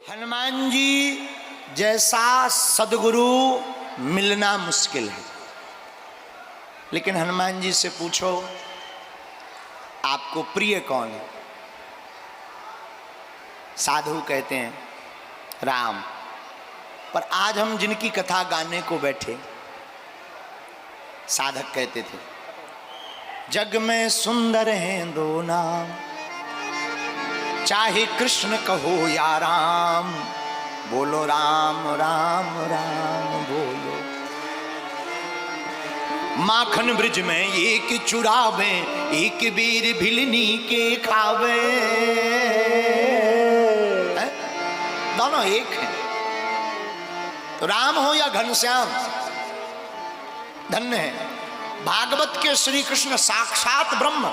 हनुमान जी जैसा सदगुरु मिलना मुश्किल है, लेकिन हनुमान जी से पूछो आपको प्रिय कौन है? साधु कहते हैं राम। पर आज हम जिनकी कथा गाने को बैठे, साधक कहते थे जग में सुंदर हैं दो नाम, चाहे कृष्ण कहो या राम, बोलो राम राम राम बोलो। माखन ब्रिज में एक चुरावे, एक बीर भिलनी के खावे। दोनों एक हैं, तो राम हो या घनश्याम, धन्य है। भागवत के श्री कृष्ण साक्षात ब्रह्म,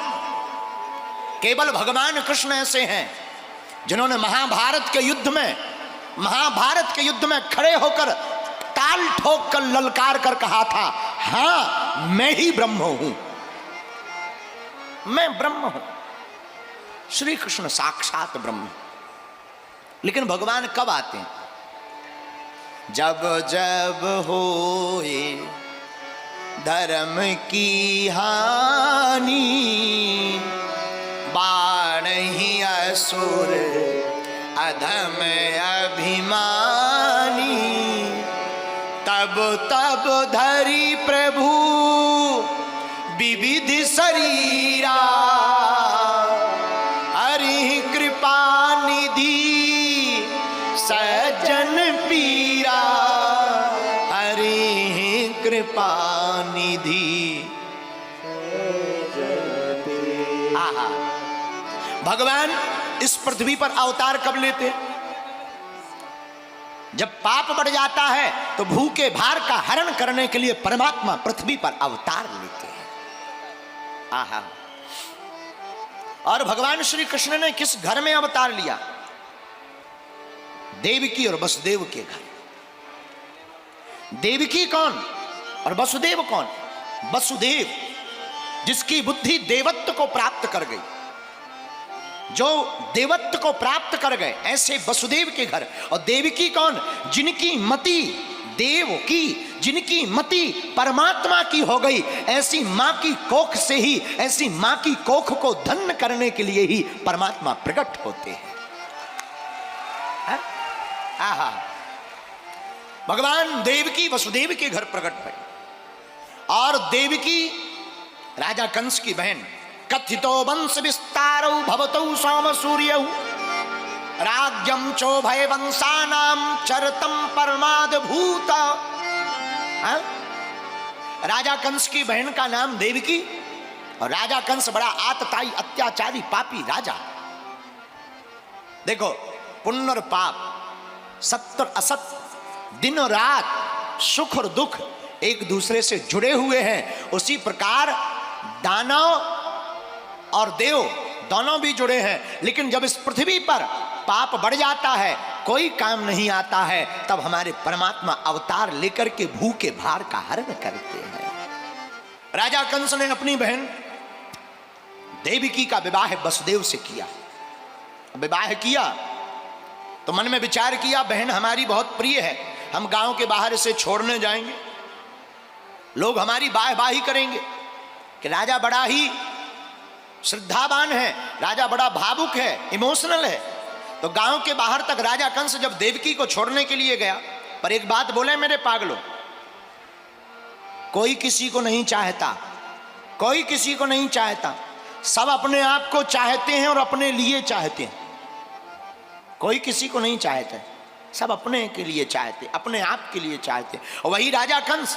केवल भगवान कृष्ण ऐसे हैं जिन्होंने महाभारत के युद्ध में खड़े होकर ताल ठोक कर ललकार कर कहा था, हां मैं ही ब्रह्म हूं, मैं ब्रह्म हूं। श्री कृष्ण साक्षात ब्रह्म। लेकिन भगवान कब आते हैं? जब जब होए धर्म की हानि, बाण ही असुर अधम अभिमानी, तब तब धरी प्रभु विविध शरीरा, हरि कृपा निधि सज्जन पीरा, हरि कृपा निधि। आहा, भगवान इस पृथ्वी पर अवतार कब लेते? जब पाप बढ़ जाता है तो भूखे भार का हरण करने के लिए परमात्मा पृथ्वी पर अवतार लेते हैं। आहा, और भगवान श्री कृष्ण ने किस घर में अवतार लिया? देवकी और वसुदेव के घर। देवकी कौन और वसुदेव कौन? वसुदेव जिसकी बुद्धि देवत्व को प्राप्त कर गई, जो देवत्व को प्राप्त कर गए, ऐसे वसुदेव के घर। और देवकी कौन? जिनकी मति देव की, जिनकी मति परमात्मा की हो गई। ऐसी मां की कोख से ही, ऐसी मां की कोख को धन्य करने के लिए ही परमात्मा प्रकट होते हैं। आहा, भगवान देवकी वसुदेव के घर प्रकट भई। और देवकी राजा कंस की बहन। कथितो वंश विस्तारौ भवतौ सोम सूर्यौ, राज्यम चोभय वंशानाम चरतम परमाद भूत। राजा कंस की बहन का नाम देवकी, और राजा कंस बड़ा आतताई अत्याचारी पापी राजा। देखो, पुण्य और पाप, सत्य और असत्य, दिन और रात, सुख और दुख एक दूसरे से जुड़े हुए हैं। उसी प्रकार दानव और देव दोनों भी जुड़े हैं। लेकिन जब इस पृथ्वी पर पाप बढ़ जाता है, कोई काम नहीं आता है, तब हमारे परमात्मा अवतार लेकर के भूखे भार का हरण करते हैं। राजा कंस ने अपनी बहन देवकी का विवाह वसुदेव से किया। विवाह किया तो मन में विचार किया, बहन हमारी बहुत प्रिय है, हम गांव के बाहर इसे छोड़ने जाएंगे, लोग हमारी वाहवाही करेंगे कि राजा बड़ा ही श्रद्धावान है, राजा बड़ा भावुक है, इमोशनल है। तो गांव के बाहर तक राजा कंस जब देवकी को छोड़ने के लिए गया, पर एक बात बोले मेरे पागलों, कोई किसी को नहीं चाहता, कोई किसी को नहीं चाहता, सब अपने आप को चाहते हैं और अपने लिए चाहते हैं। कोई किसी को नहीं चाहता, सब अपने के लिए चाहते, अपने आप के लिए चाहते। और वही राजा कंस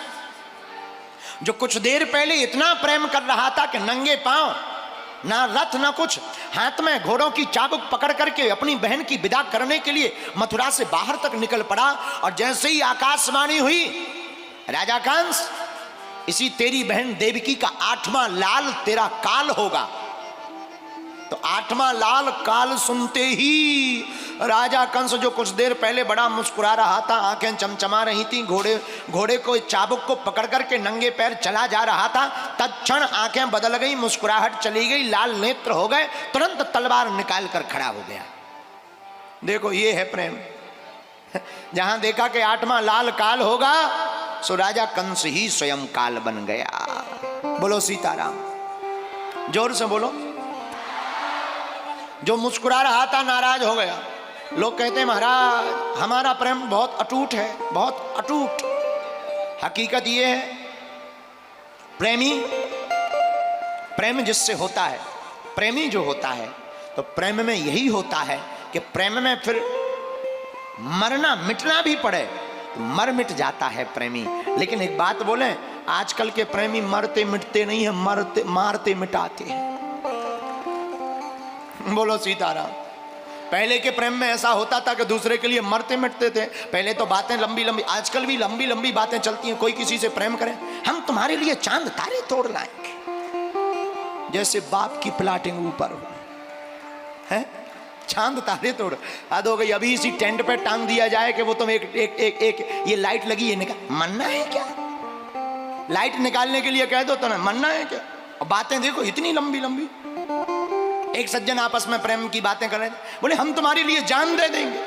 जो कुछ देर पहले इतना प्रेम कर रहा था कि नंगे पांव, ना रथ ना कुछ, हाथ में घोड़ों की चाबुक पकड़ करके अपनी बहन की विदा करने के लिए मथुरा से बाहर तक निकल पड़ा। और जैसे ही आकाशवाणी हुई, राजा कंस, इसी तेरी बहन देवकी का 8वां लाल तेरा काल होगा। तो 8वां लाल काल सुनते ही राजा कंस, जो कुछ देर पहले बड़ा मुस्कुरा रहा था, आंखें चमचमा रही थी, घोड़े को चाबुक को पकड़ करके नंगे पैर चला जा रहा था, तत्क्षण आंखें बदल गई, मुस्कुराहट चली गई, लाल नेत्र हो गए, तुरंत तलवार निकाल कर खड़ा हो गया। देखो ये है प्रेम, जहां देखा कि 8वां लाल काल होगा, सो राजा कंस ही स्वयं काल बन गया। बोलो सीताराम, जोर से बोलो। जो मुस्कुरा रहा था नाराज हो गया। लोग कहते हैं महाराज हमारा प्रेम बहुत अटूट है, बहुत अटूट। हकीकत ये है प्रेम जिससे होता है, प्रेमी जो होता है, तो प्रेम में यही होता है कि प्रेम में फिर मरना मिटना भी पड़े तो मर मिट जाता है प्रेमी। लेकिन एक बात बोले, आजकल के प्रेमी मरते मिटते नहीं है, मरते मारते मिटाते हैं। बोलो सीताराम। पहले के प्रेम में ऐसा होता था कि दूसरे के लिए मरते मिटते थे। पहले तो बातें लंबी लंबी, आजकल भी लंबी लंबी बातें चलती हैं। कोई किसी से प्रेम करे, हम तुम्हारे लिए चांद तारे तोड़ लाएंगे, जैसे बाप की प्लाटिंग ऊपर हो, है चांद तारे तोड़। हद हो गई। अभी इसी टेंट पे टांग दिया जाए कि वो तुम एक ये लाइट लगी है, निकाल, मरना है क्या? लाइट निकालने के लिए कह दो तो ना, मरना है क्या? और बातें देखो इतनी लंबी लंबी। एक सज्जन आपस में प्रेम की बातें कर रहे थे, बोले हम तुम्हारे लिए जान दे देंगे।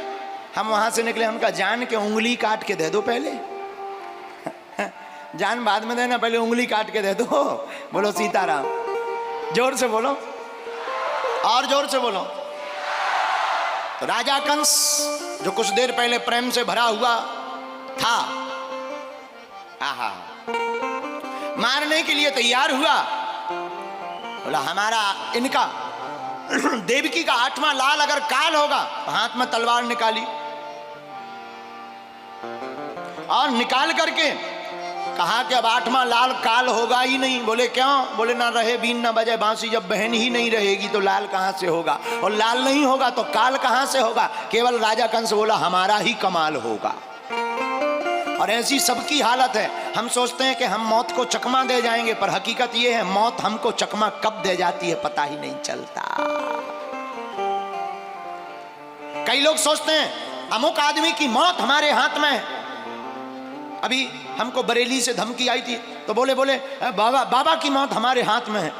हम वहां से निकले, हमका जान के उंगली काट के दे दो पहले। जान बाद में देना, पहले उंगली काट के दे दो। बोलो सीताराम, जोर से बोलो और जोर से बोलो। तो राजा कंस जो कुछ देर पहले प्रेम से भरा हुआ था, आहा, मारने के लिए तैयार हुआ। बोला हमारा इनका देवकी का 8वां लाल अगर काल होगा, हाथ में तलवार निकाली और निकाल करके कहा कि अब 8वां लाल काल होगा ही नहीं। बोले क्यों? बोले ना रहे बीन ना बजे बांसुरी, जब बहन ही नहीं रहेगी तो लाल कहां से होगा, और लाल नहीं होगा तो काल कहां से होगा। केवल राजा कंस बोला हमारा ही कमाल होगा। और ऐसी सबकी हालत है। हम सोचते हैं कि हम मौत को चकमा दे जाएंगे, पर हकीकत यह है मौत हमको चकमा कब दे जाती है पता ही नहीं चलता। कई लोग सोचते हैं अमुक आदमी की मौत हमारे हाथ में है। अभी हमको बरेली से धमकी आई थी तो बोले बाबा की मौत हमारे हाथ में है।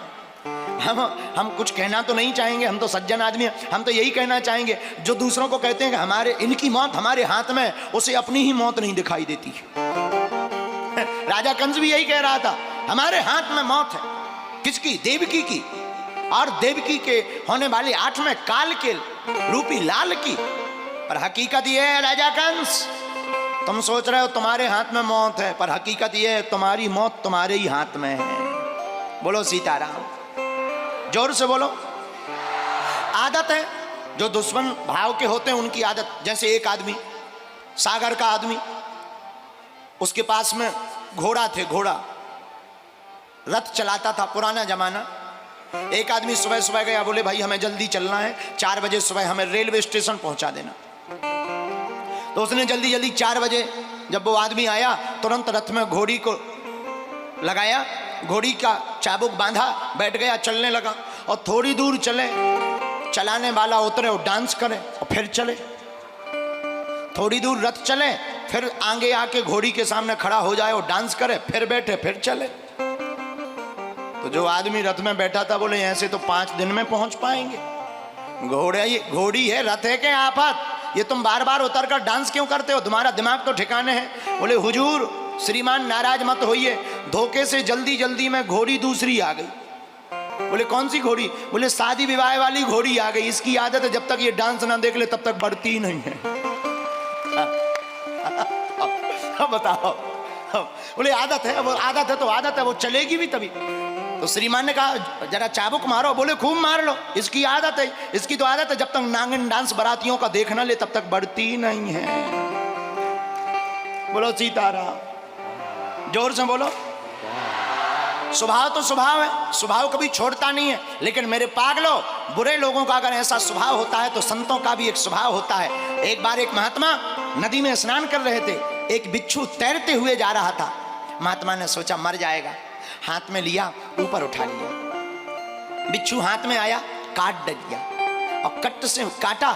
हम कुछ कहना तो नहीं चाहेंगे, हम तो सज्जन आदमी हैं। हम तो यही कहना चाहेंगे, जो दूसरों को कहते हैं कि हमारे इनकी मौत हमारे हाथ में है, उसे अपनी ही मौत नहीं दिखाई देती। राजा कंस भी यही कह रहा था, हमारे हाथ में मौत है। किसकी? देवकी की, और देवकी के होने वाले 8वें काल के रूपी लाल की। पर हकीकत यह है राजा कंस, तुम सोच रहे हो तुम्हारे हाथ में मौत है, पर हकीकत यह है तुम्हारी मौत तुम्हारे ही हाथ में है। बोलो सीताराम, जोर से बोलो। आदत है, जो दुश्मन भाव के होते हैं उनकी आदत। जैसे एक आदमी, सागर का आदमी, उसके पास में घोड़ा थे, घोड़ा रथ चलाता था, पुराना जमाना। एक आदमी सुबह सुबह गया, बोले भाई हमें जल्दी चलना है, 4 बजे सुबह हमें रेलवे स्टेशन पहुंचा देना। तो उसने जल्दी जल्दी 4 बजे जब वो आदमी आया, तुरंत रथ में घोड़ी को लगाया, घोड़ी का चाबुक बांधा, बैठ गया, चलने लगा। और थोड़ी दूर चले, चलाने वाला उतरे और डांस करे और फिर चले। थोड़ी दूर रथ चले, फिर आगे आके घोड़ी के सामने खड़ा हो जाए और डांस करे, फिर बैठे, फिर चले। तो जो आदमी रथ में बैठा था बोले ऐसे तो 5 दिन में पहुंच पाएंगे। घोड़ी है, रथ है क्या आफत? ये तुम बार बार उतर कर डांस क्यों करते हो? तुम्हारा दिमाग तो ठिकाने है। बोले हुजूर श्रीमान नाराज मत होइए, धोखे से जल्दी जल्दी में घोड़ी दूसरी आ गई। बोले कौन सी घोड़ी? बोले शादी विवाह वाली घोड़ी आ गई। इसकी आदत है जब तक ये डांस ना देख ले तब तक बढ़ती नहीं है। बताओ। बोले आदत है, वो आदत है तो आदत है, वो चलेगी भी तभी। तो श्रीमान ने कहा जरा चाबुक मारो। बोले खूब मार लो, इसकी आदत है, इसकी तो आदत है जब तक नांगन डांस बारातियों का देख ना ले तब तक बढ़ती नहीं है। बोलो सीताराम, जोर से बोलो। स्वभाव तो स्वभाव है, स्वभाव कभी छोड़ता नहीं है। लेकिन मेरे पागलों, बुरे लोगों का अगर ऐसा स्वभाव होता है तो संतों का भी एक स्वभाव होता है। एक बार एक महात्मा नदी में स्नान कर रहे थे, एक बिच्छू तैरते हुए जा रहा था। महात्मा ने सोचा मर जाएगा, हाथ में लिया, ऊपर उठा लिया। बिच्छू हाथ में आया, काट दिया और कट से काटा,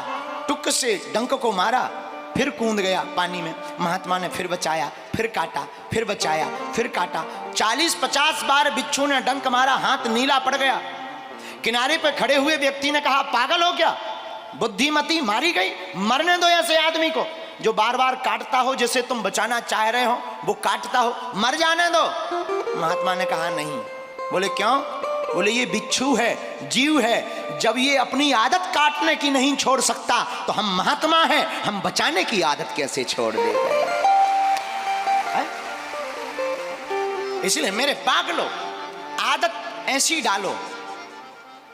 टुक से डंक को मारा, फिर कूद गया पानी में। महात्मा ने फिर बचाया, फिर काटा, फिर बचाया, फिर काटा। 40-50 बार बिच्छू ने डंक मारा, हाथ नीला पड़ गया। किनारे पे खड़े हुए व्यक्ति ने कहा पागल हो क्या, बुद्धिमती मारी गई, मरने दो ऐसे आदमी को जो बार बार काटता हो, जैसे तुम बचाना चाह रहे हो वो काटता हो, मर जाने दो। महात्मा ने कहा नहीं। बोले क्यों? बोले ये बिच्छू है, जीव है, जब ये अपनी आदत काटने की नहीं छोड़ सकता तो हम महात्मा हैं, हम बचाने की आदत कैसे छोड़ देंगे? इसलिए मेरे पागलों, आदत ऐसी डालो।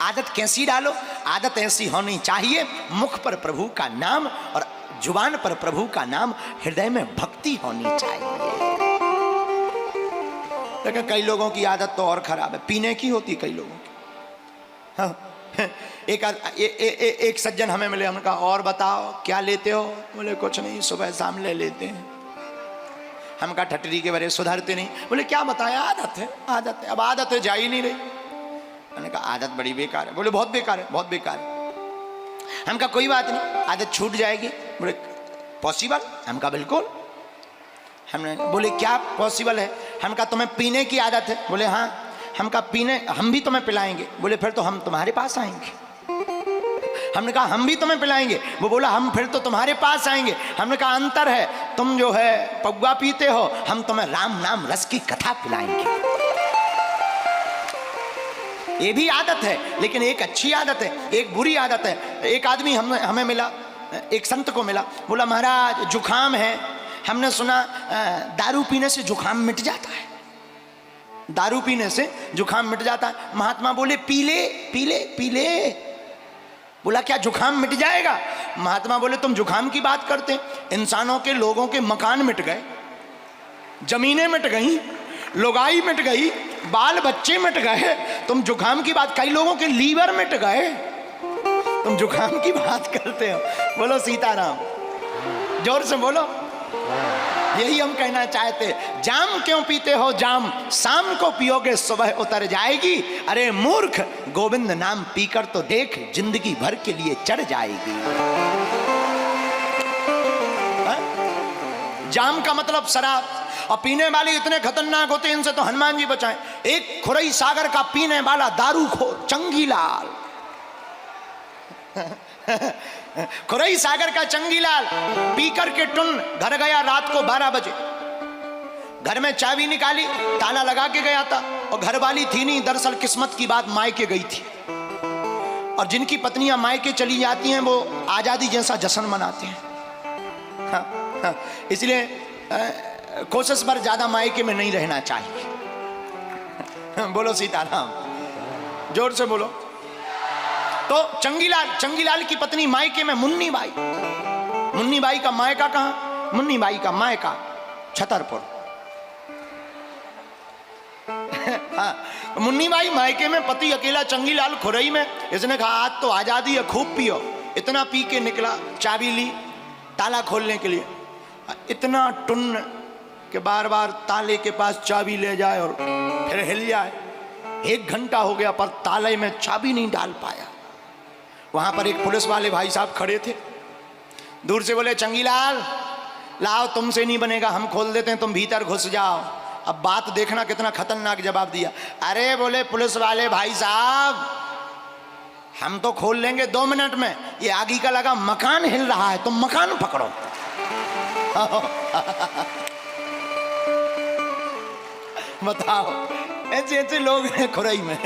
आदत कैसी डालो? आदत ऐसी होनी चाहिए, मुख पर प्रभु का नाम और जुबान पर प्रभु का नाम, हृदय में भक्ति होनी चाहिए। लेकिन कई लोगों की आदत तो और खराब है, पीने की होती कई लोगों की। हाँ, एक सज्जन हमें मिले, हमने कहा और बताओ क्या लेते हो? बोले कुछ नहीं, सुबह शाम ले लेते हैं। हम कहा ठटरी के बारे सुधरते नहीं। बोले क्या बताया? आदत है, आदत है। अब आदत है, जा ही नहीं रही। मैंने कहा आदत बड़ी बेकार है। बोले बहुत बेकार है, बहुत बेकार है। हम कहा कोई बात नहीं, आदत छूट जाएगी। बोले पॉसिबल? हम कहा बिल्कुल। हमने बोले क्या पॉसिबल है? हम कहा तुम्हें पीने की आदत है? बोले हाँ। हम कहा पीने हम भी तुम्हें पिलाएंगे। बोले फिर तो हम तुम्हारे पास आएंगे। हमने कहा हम भी तुम्हें पिलाएंगे। वो बोला हम फिर तो तुम्हारे पास आएंगे। हमने कहा अंतर है, तुम जो है पौवा पीते हो, हम तुम्हें राम नाम रस की कथा पिलाएंगे। ये भी आदत है, लेकिन एक अच्छी आदत है, एक बुरी आदत है। एक आदमी हमें मिला, एक संत को मिला, बोला महाराज जुखाम है, हमने सुना दारू पीने से जुखाम मिट जाता है, दारू पीने से जुखाम मिट जाता है। महात्मा बोले पी ले पी ले पी ले। बोला क्या जुखाम मिट जाएगा? महात्मा बोले तुम जुखाम की बात करते, इंसानों के, लोगों के मकान मिट गए, जमीनें मिट गई, लुगाई मिट गई, बाल बच्चे मिट गए, तुम जुखाम की बात, कई लोगों के लीवर मिट गए, तुम जुखाम की बात करते हो। बोलो सीताराम, जोर से बोलो। यही हम कहना चाहते, जाम क्यों पीते हो जाम, शाम को पियोगे सुबह उतर जाएगी। अरे मूर्ख, गोविंद नाम पीकर तो देख, जिंदगी भर के लिए चढ़ जाएगी। जाम का मतलब शराब, और पीने वाले इतने खतरनाक होते हैं, इनसे तो हनुमान जी बचाएं। एक खुरई सागर का पीने वाला दारूखोर चंगीलाल, खुरई सागर का चंगीलाल पीकर के टुन घर गया रात को 12 बजे। घर में चाबी निकाली, ताला लगा के गया था, और घर वाली थी नहीं। दरअसल किस्मत की बात, मायके गई थी। और जिनकी पत्नियां मायके चली जाती हैं वो आजादी जैसा जश्न मनाते हैं। हाँ, हाँ, इसलिए कोशिश पर ज्यादा मायके में नहीं रहना चाहिए। बोलो सीताराम, जोर से बोलो। तो चंगीलाल की पत्नी मायके में मुन्नी बाई का मायका कहां? मुन्नी बाई का मायका छतरपुर। हाँ, मुन्नी बाई मायके में, पति अकेला चंगीलाल खुरई में। इसने कहा आज तो आजादी है, खूब पियो। इतना पी के निकला, चाबी ली ताला खोलने के लिए, इतना टुन्न कि बार बार ताले के पास चाबी ले जाए और फिर हिल जाए। 1 घंटा हो गया पर ताले में चाबी नहीं डाल पाया। वहां पर एक पुलिस वाले भाई साहब खड़े थे, दूर से बोले चंगीलाल लाओ, तुमसे नहीं बनेगा, हम खोल देते हैं, तुम भीतर घुस जाओ। अब बात देखना कितना खतरनाक जवाब दिया। अरे बोले पुलिस वाले भाई साहब, हम तो खोल लेंगे 2 मिनट में, ये आगे का लगा मकान हिल रहा है, तुम मकान पकड़ो। बताओ, ऐसे ऐसे लोग हैं खुरई में।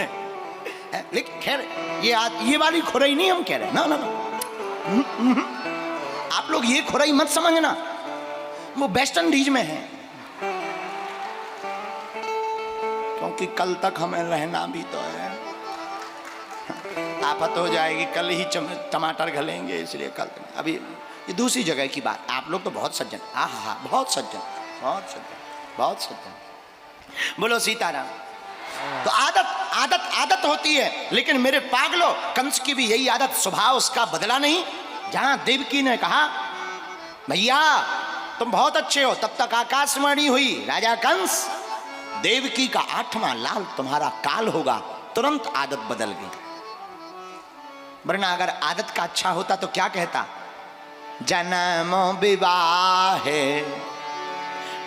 लेकिन खैर ये वाली खुरई नहीं हम कह रहे, ना ना ना, आप लोग ये खुरई मत समझना, वो वेस्ट इंडीज में है। क्योंकि कल तक हमें रहना भी तो है, आफत हो जाएगी, कल ही टमाटर घलेंगे, इसलिए कल अभी ये दूसरी जगह की बात। आप लोग तो बहुत सज्जन, हाँ, बहुत सज्जन, बहुत सज्जन, बहुत सज्जन। बोलो सीताराम। तो आदत होती है, लेकिन मेरे पागलों, कंस की भी यही आदत, स्वभाव उसका बदला नहीं। जहां देवकी ने कहा भैया तुम बहुत अच्छे हो, तब तक आकाशवाणी हुई, राजा कंस देवकी का 8वां लाल तुम्हारा काल होगा। तुरंत आदत बदल गई। वरना अगर आदत का अच्छा होता तो क्या कहता? जन्म विवाह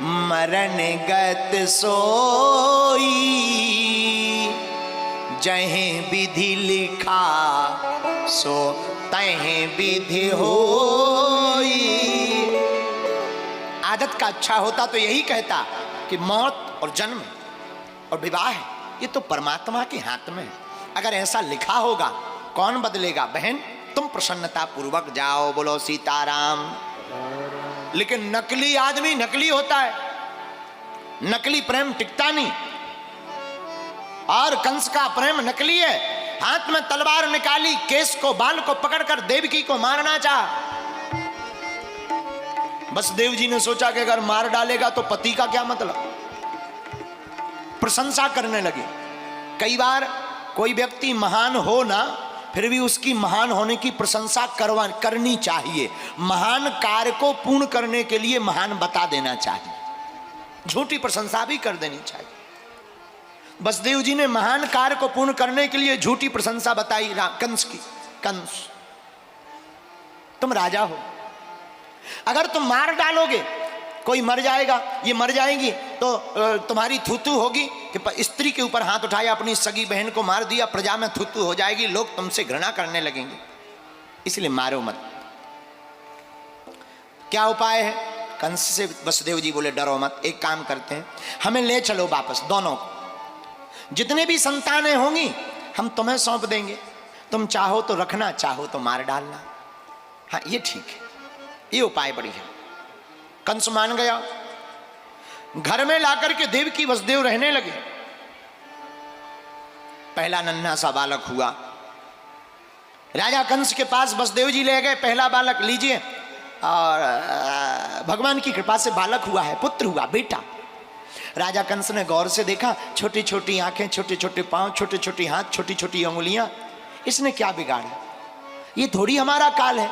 मरण गत सोई, जहीं विधि लिखा सो तहीं विधि होई। आदत का अच्छा होता तो यही कहता कि मौत और जन्म और विवाह ये तो परमात्मा के हाथ में है। अगर ऐसा लिखा होगा कौन बदलेगा? बहन तुम प्रसन्नता पूर्वक जाओ, बोलो सीताराम। लेकिन नकली आदमी नकली होता है, नकली प्रेम टिकता नहीं। और कंस का प्रेम नकली है, हाथ में तलवार निकाली, केस को बाल को पकड़कर देवकी को मारना चाहा। बस देव जी ने सोचा कि अगर मार डालेगा तो पति का क्या मतलब, प्रशंसा करने लगे। कई बार कोई व्यक्ति महान हो ना, फिर भी उसकी महान होने की प्रशंसा करनी चाहिए। महान कार्य को पूर्ण करने के लिए महान बता देना चाहिए, झूठी प्रशंसा भी कर देनी चाहिए। बसदेव जी ने महान कार्य को पूर्ण करने के लिए झूठी प्रशंसा बताई कंस की। कंस तुम राजा हो, अगर तुम मार डालोगे कोई मर जाएगा, ये मर जाएगी तो तुम्हारी थूथू होगी कि स्त्री के ऊपर हाथ उठाया, अपनी सगी बहन को मार दिया, प्रजा में थूथू हो जाएगी, लोग तुमसे घृणा करने लगेंगे, इसलिए मारो मत। क्या उपाय है? कंस से वसुदेव जी बोले डरो मत, एक काम करते हैं, हमें ले चलो वापस दोनों को, जितने भी संतानें होंगी हम तुम्हें सौंप देंगे, तुम चाहो तो रखना, चाहो तो मार डालना। हाँ ये ठीक है, ये उपाय बढ़िया है। कंस मान गया, घर में लाकर के देवकी वसुदेव रहने लगे। पहला नन्हा सा बालक हुआ, राजा कंस के पास वसुदेव जी ले गए, पहला बालक लीजिए, और भगवान की कृपा से बालक हुआ है, पुत्र हुआ, बेटा। राजा कंस ने गौर से देखा, छोटी छोटी आंखें, छोटे छोटे पांव, छोटे छोटे हाथ, छोटी छोटी अंगुलियां, इसने क्या बिगाड़ा? ये थोड़ी हमारा काल है,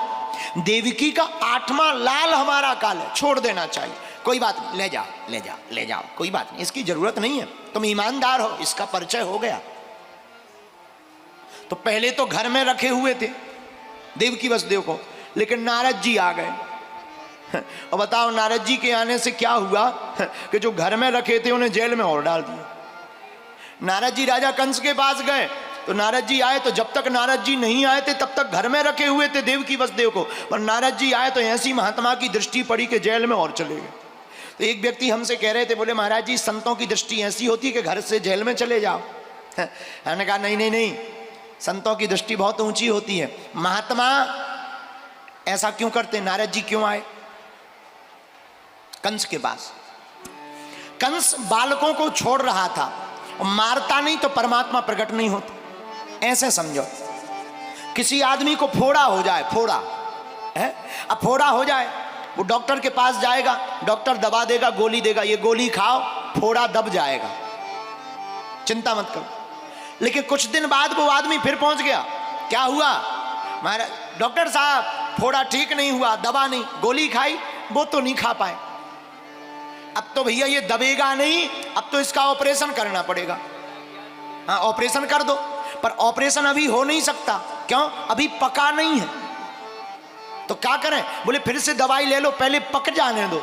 देवकी का 8वां लाल हमारा काल है, छोड़ देना चाहिए। कोई बात नहीं, ले जाओ ले जाओ ले जाओ, कोई बात नहीं, इसकी जरूरत नहीं है, तुम ईमानदार हो, इसका परिचय हो गया। तो पहले तो घर में रखे हुए थे देवकी वसुदेव को, लेकिन नारद जी आ गए। और बताओ नारद जी के आने से क्या हुआ कि जो घर में रखे थे उन्हें जेल में और डाल दिया। नारद जी राजा कंस के पास गए तो नारद जी आए, तो जब तक नारद जी नहीं आए थे तब तक घर में रखे हुए थे देवकी वसुदेव को, पर नारद जी आए तो ऐसी महात्मा की दृष्टि पड़ी कि जेल में और चले गए। तो एक व्यक्ति हमसे कह रहे थे, बोले महाराज जी संतों की दृष्टि ऐसी होती है कि घर से जेल में चले जाओ। हमने कहा नहीं नहीं नहीं, संतों की दृष्टि बहुत ऊंची होती है। महात्मा ऐसा क्यों करते? नारद जी क्यों आए कंस के पास? कंस बालकों को छोड़ रहा था, मारता नहीं तो परमात्मा प्रकट नहीं होता। ऐसे समझो, किसी आदमी को फोड़ा हो जाए, फोड़ा है, अब फोड़ा हो जाए, वो डॉक्टर के पास जाएगा, डॉक्टर दवा देगा, गोली देगा, ये गोली खाओ, फोड़ा दब जाएगा, चिंता मत करो। लेकिन कुछ दिन बाद वो आदमी फिर पहुंच गया, क्या हुआ? महाराज डॉक्टर साहब फोड़ा ठीक नहीं हुआ, दवा नहीं, गोली खाई, वो तो नहीं खा पाए, अब तो भैया ये दबेगा नहीं, अब तो इसका ऑपरेशन करना पड़ेगा। हाँ ऑपरेशन कर दो, पर ऑपरेशन अभी हो नहीं सकता, क्यों? अभी पका नहीं है। तो क्या करें? बोले फिर से दवाई ले लो, पहले पक जाने दो,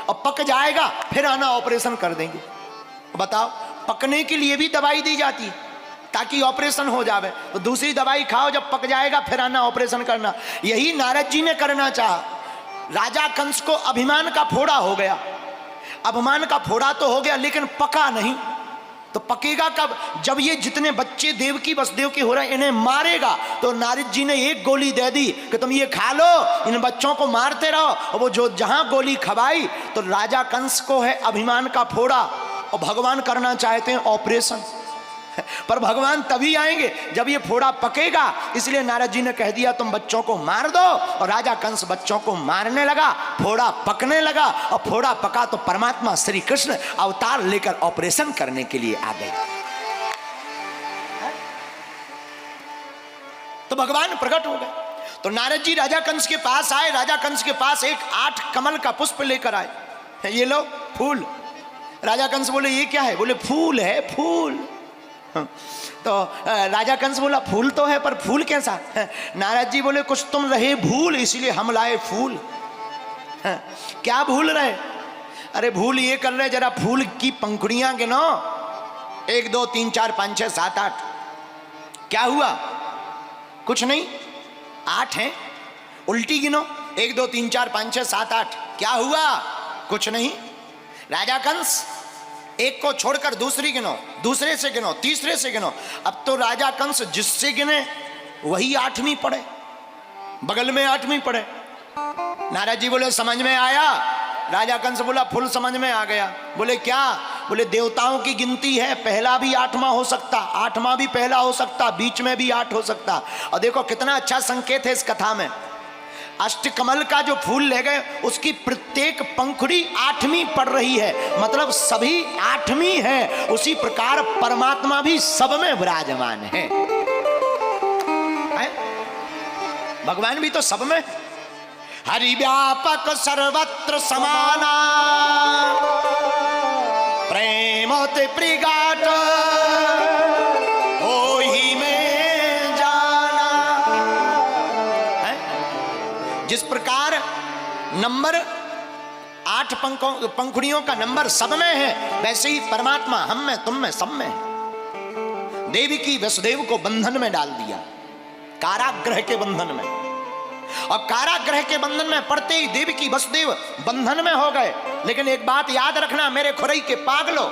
और पक जाएगा फिर आना ऑपरेशन कर देंगे। बताओ, पकने के लिए भी दवाई दी जाती है ताकि ऑपरेशन हो जावे, तो दूसरी दवाई खाओ, जब पक जाएगा फिर आना ऑपरेशन करना। यही नारद जी ने करना चाहा। राजा कंस को अभिमान का फोड़ा हो गया, अभिमान का फोड़ा तो हो गया लेकिन पका नहीं, तो पकेगा कब? जब ये जितने बच्चे देवकी वसुदेव के हो रहे हैं इन्हें मारेगा। तो नारद जी ने एक गोली दे दी कि तुम ये खा लो, इन बच्चों को मारते रहो। और वो जो जहां गोली खवाई तो राजा कंस को है अभिमान का फोड़ा, और भगवान करना चाहते हैं ऑपरेशन, पर भगवान तभी आएंगे जब ये फोड़ा पकेगा। इसलिए नारद जी ने कह दिया तुम बच्चों को मार दो, और राजा कंस बच्चों को मारने लगा, फोड़ा पकने लगा, और फोड़ा पका तो परमात्मा श्री कृष्ण अवतार लेकर ऑपरेशन करने के लिए आ गए। तो भगवान प्रकट हो गए। तो नारद जी राजा कंस के पास आए, राजा कंस के पास एक 8 कमल का पुष्प लेकर आए, ये लो फूल। राजा कंस बोले ये क्या है? बोले फूल है, फूल। तो राजा कंस बोला फूल तो है, पर फूल कैसा? नारद जी बोले कुछ तुम रहे भूल, इसलिए हम लाए फूल। क्या भूल रहे? अरे भूल ये कर रहे, जरा फूल की पंखुड़ियां गिनो, 1 2 3 4 5 6 7 8। क्या हुआ? कुछ नहीं, 8 हैं, उल्टी गिनो, 1 2 3 4 5 6 7 8। क्या हुआ? कुछ नहीं। राजा कंस एक को छोड़कर दूसरी गिनो, दूसरे से गिनो, तीसरे से गिनो। अब तो राजा कंस जिससे गिने वही 8वीं पढ़े, बगल में 8वीं पढ़े। नारद जी बोले समझ में आया? राजा कंस बोला फुल समझ में आ गया। बोले क्या? बोले देवताओं की गिनती है, पहला भी 8वां हो सकता, 8वां भी पहला हो सकता, बीच में भी 8 हो सकता। और देखो कितना अच्छा संकेत है इस कथा में। अष्टकमल का जो फूल ले गए उसकी प्रत्येक पंखुड़ी 8वीं पड़ रही है, मतलब सभी 8वीं है। उसी प्रकार परमात्मा भी सब में विराजमान है। भगवान भी तो सब में। हरि व्यापक सर्वत्र समाना, प्रेमोते प्रिगाट हो ही में जाना। जिस प्रकार नंबर 8 पंखुड़ियों का नंबर सब में है, वैसे ही परमात्मा हम में, तुम में, सब में है। देवी की वसुदेव को बंधन में डाल दिया, कारागृह के बंधन में। और कारागृह के बंधन में पड़ते ही देवी की वसुदेव बंधन में हो गए। लेकिन एक बात याद रखना मेरे खुरई के पागलो,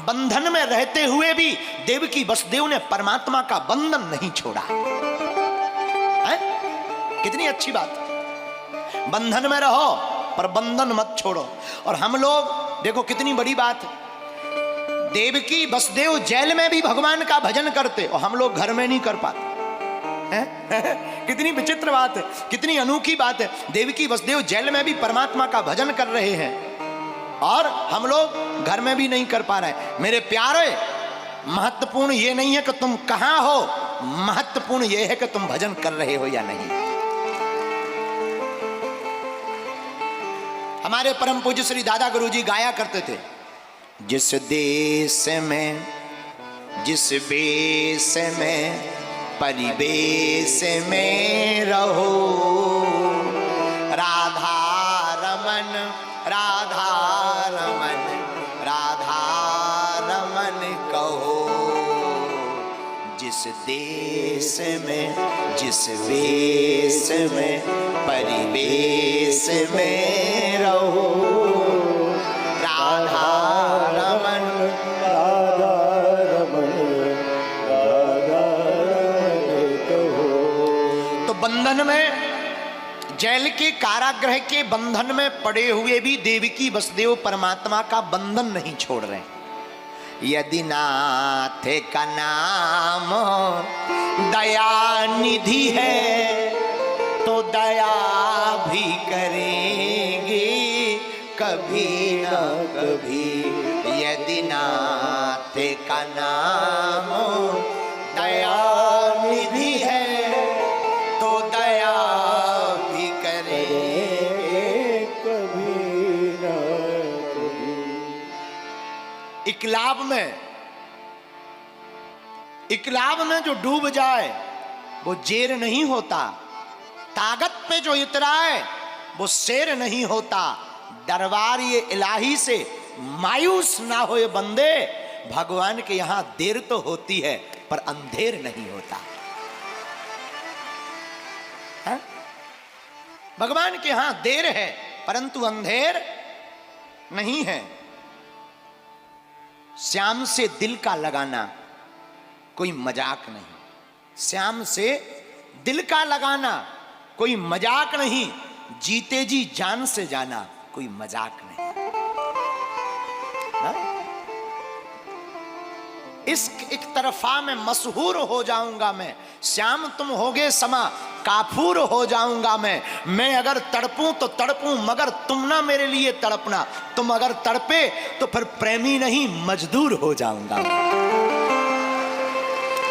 बंधन में रहते हुए भी देवी की वसुदेव ने परमात्मा का बंधन नहीं छोड़ा है? कितनी अच्छी बात। बंधन में रहो पर बंधन मत छोड़ो। और हम लोग देखो कितनी बड़ी बात, देवकी वसुदेव जेल में भी भगवान का भजन करते और हम लोग घर में नहीं कर पाते। कितनी विचित्र बात है, कितनी अनोखी बात है। देवकी वसुदेव जेल में भी परमात्मा का भजन कर रहे हैं और हम लोग घर में भी नहीं कर पा रहे। मेरे प्यारे, महत्वपूर्ण ये नहीं है कि तुम कहां हो, महत्वपूर्ण ये है कि तुम भजन कर रहे हो या नहीं। हमारे परम पूज्य श्री दादा गुरु जी गाया करते थे, जिस देश में, जिस बेस में, परिवेश में रहो, राधा रमन, राधा रमन, राधा रमन कहो। जिस देश में, जिस वेश में, परिवेश में रहो, राधा रमन, राधा रमन, बंधन में, जेल के कारागृह के बंधन में पड़े हुए भी देवकी वसुदेव परमात्मा का बंधन नहीं छोड़ रहे। यदि नाथ का नाम दया निधि है तो दया भी करेंगे कभी ना कभी। यदि नाथ का नाम दया निधि है तो दया भी करेंगे कभी ना कभी। इकलाब में जो डूब जाए वो जेर नहीं होता, ताकत पे जो इतराए वो शेर नहीं होता। दरबार ये इलाही से मायूस ना होए बंदे, भगवान के यहां देर तो होती है पर अंधेर नहीं होता है? भगवान के यहां देर है परंतु अंधेर नहीं है। श्याम से दिल का लगाना कोई मजाक नहीं, श्याम से दिल का लगाना कोई मजाक नहीं, जीते जी जान से जाना कोई मजाक नहीं। इस एक तरफा में मशहूर हो जाऊंगा मैं, श्याम तुम होगे समा काफूर हो जाऊंगा मैं अगर तड़पूं तो तड़पूं मगर तुम ना मेरे लिए तड़पना, तुम अगर तड़पे तो फिर प्रेमी नहीं मजदूर हो जाऊंगा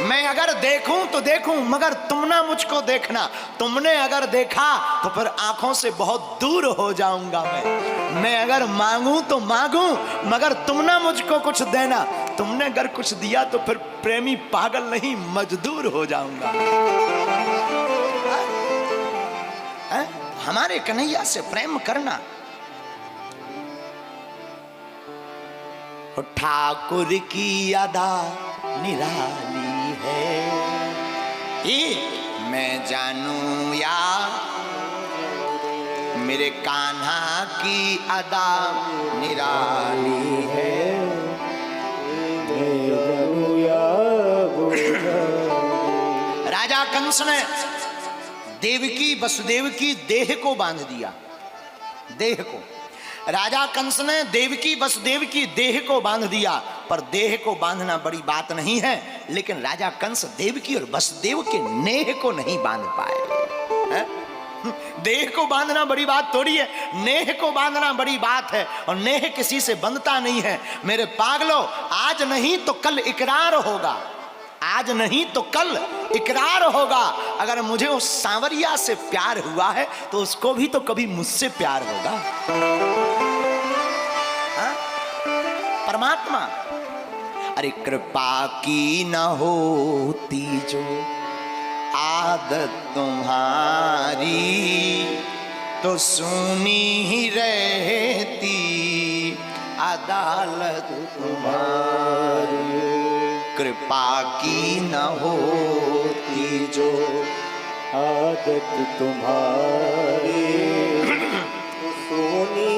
मैं अगर देखूं तो देखूं मगर तुम ना मुझको देखना, तुमने अगर देखा तो फिर आंखों से बहुत दूर हो जाऊंगा मैं अगर मांगूं तो मांगूं मगर तुम ना मुझको कुछ देना, तुमने अगर कुछ दिया तो फिर प्रेमी पागल नहीं मजदूर हो जाऊंगा। हमारे कन्हैया से प्रेम करना। ठाकुर की अदा निराली है, मैं जानूं या मेरे कान्हा की अदा निराली है। राजा कंस ने देवकी वसुदेव की देह को बांध दिया। देह को राजा कंस ने देवकी वसुदेव की देह को बांध दिया, पर देह को बांधना बड़ी बात नहीं है, लेकिन राजा कंस देवकी और वसुदेव के नेह को नहीं बांध पाए। देह को बांधना बड़ी बात थोड़ी है, नेह को बांधना बड़ी बात है, और नेह किसी से बंधता नहीं है। मेरे पागलों, आज नहीं तो कल इकरार होगा, आज नहीं तो कल इकरार होगा। अगर मुझे उस सांवरिया से प्यार हुआ है तो उसको भी तो कभी मुझसे प्यार होगा। हा? परमात्मा, अरे कृपा की न होती जो आदत तुम्हारी, तो सुनी ही रहती अदालत तुम्हारी। कृपा की न होती जो आदत तुम्हारी, तो सुनी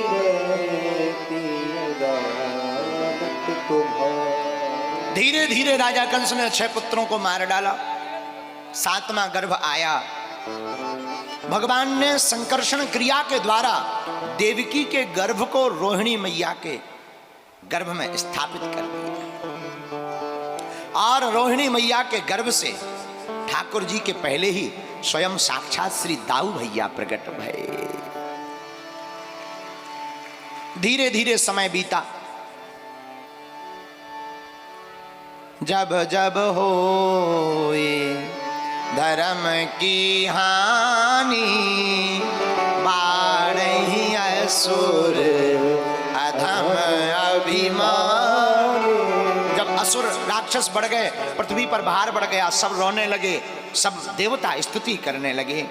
रहती अदालत तुम्हारी। धीरे धीरे राजा कंस ने 6 पुत्रों को मार डाला। 7वां गर्भ आया। भगवान ने संकर्षण क्रिया के द्वारा देवकी के गर्भ को रोहिणी मैया के गर्भ में स्थापित कर दिया, और रोहिणी मैया के गर्भ से ठाकुर जी के पहले ही स्वयं साक्षात श्री दाऊ भैया प्रकट भये। धीरे धीरे समय बीता। जब जब होए धर्म की हानि, बाढ़हि असुर अधम अभिमान। जब असुर राक्षस बढ़ गए, पृथ्वी पर भार बढ़ गया, सब रोने लगे, सब देवता स्तुति करने लगे।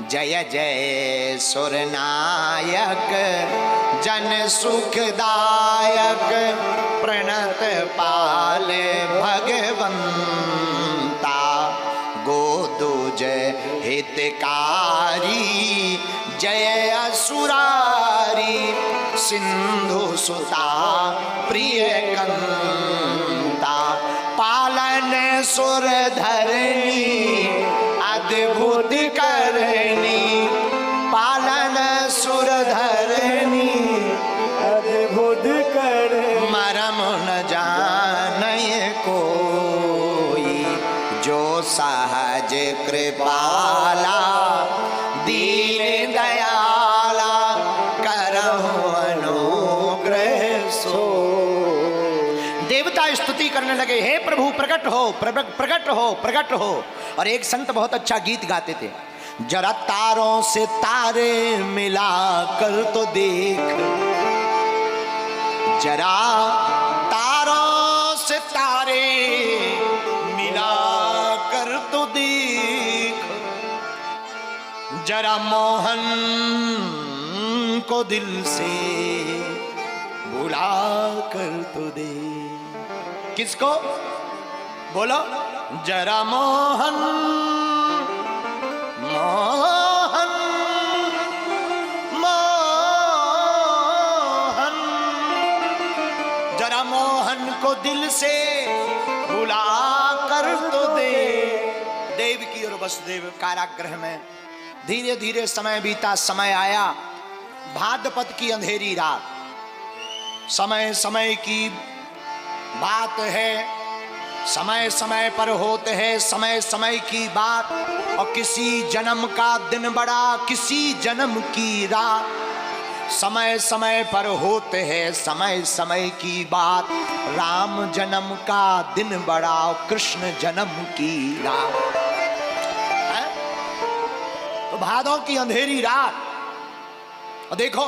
जय जय सुर नायक जन सुखदायक, प्रणत पाल भगवंता, गोदुज हितकारी, जय असुरारी, सिंधु सुता प्रिय कंता, पालन सुर धरणी अद्भुत करनी, पालन सुर धरनी अद्भुत कर। मरम न जाने कोई, जो सहज कृपाला, दीन दयाला, करहु अनुग्रह सो। देवता स्तुति करने लगे, हे प्रभु प्रकट हो, प्रकट हो, प्रकट हो। और एक संत बहुत अच्छा गीत गाते थे, जरा तारों से तारे मिला कर तो देख, जरा तारों से तारे मिला कर तो देख, जरा मोहन को दिल से बुला कर तो देख। किसको बोलो? जरा मोहन, मोहन, मोहन, जरा मोहन को दिल से बुला कर तो दे। देवकी और वसुदेव कारागृह में। धीरे धीरे समय बीता। समय आया भाद्रपद की अंधेरी रात। समय समय की बात है, समय समय पर होते हैं समय समय की बात, और किसी जन्म का दिन बड़ा, किसी जन्म की रात। समय समय पर होते हैं समय समय की बात, राम जन्म का दिन बड़ा, कृष्ण जन्म की रात। तो भादों की अंधेरी रात, और देखो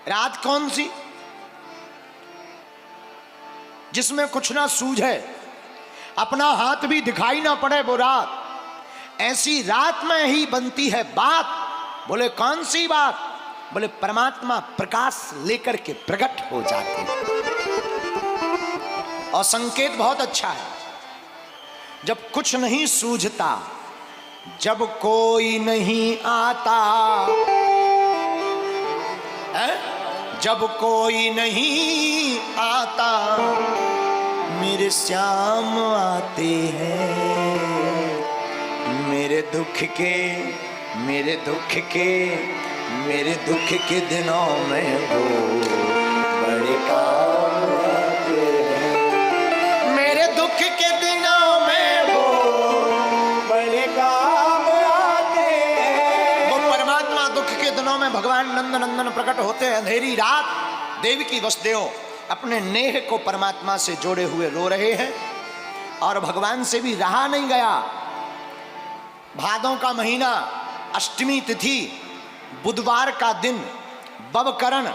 रात कौन सी जिसमें कुछ ना सूझे, अपना हाथ भी दिखाई ना पड़े वो रात। ऐसी रात में ही बनती है बात। बोले कौन सी बात? बोले परमात्मा प्रकाश लेकर के प्रकट हो जाते हैं। और संकेत बहुत अच्छा है, जब कुछ नहीं सूझता, जब कोई नहीं आता, है? जब कोई नहीं आता मेरे श्याम आते हैं, मेरे दुख के मेरे दुख के मेरे दुख के दिनों में वो बड़े काम आते हैं, मेरे दुख के दिनों में वो बड़े काम आते हैं। वो परमात्मा दुख के दिनों में भगवान नंद नंदन प्रकट होते हैं। अंधेरी रात देवकी वसुदेव अपने नेह को परमात्मा से जोड़े हुए रो रहे हैं और भगवान से भी रहा नहीं गया। भादों का महीना, अष्टमी तिथि, बुधवार का दिन, बवकरण,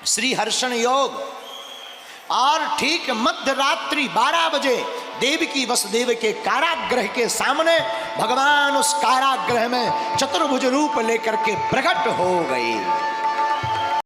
श्री हर्षण योग और ठीक मध्य रात्रि 12 बजे देवकी वसुदेव के कारागृह के सामने भगवान उस कारागृह में चतुर्भुज रूप लेकर के प्रकट हो गए।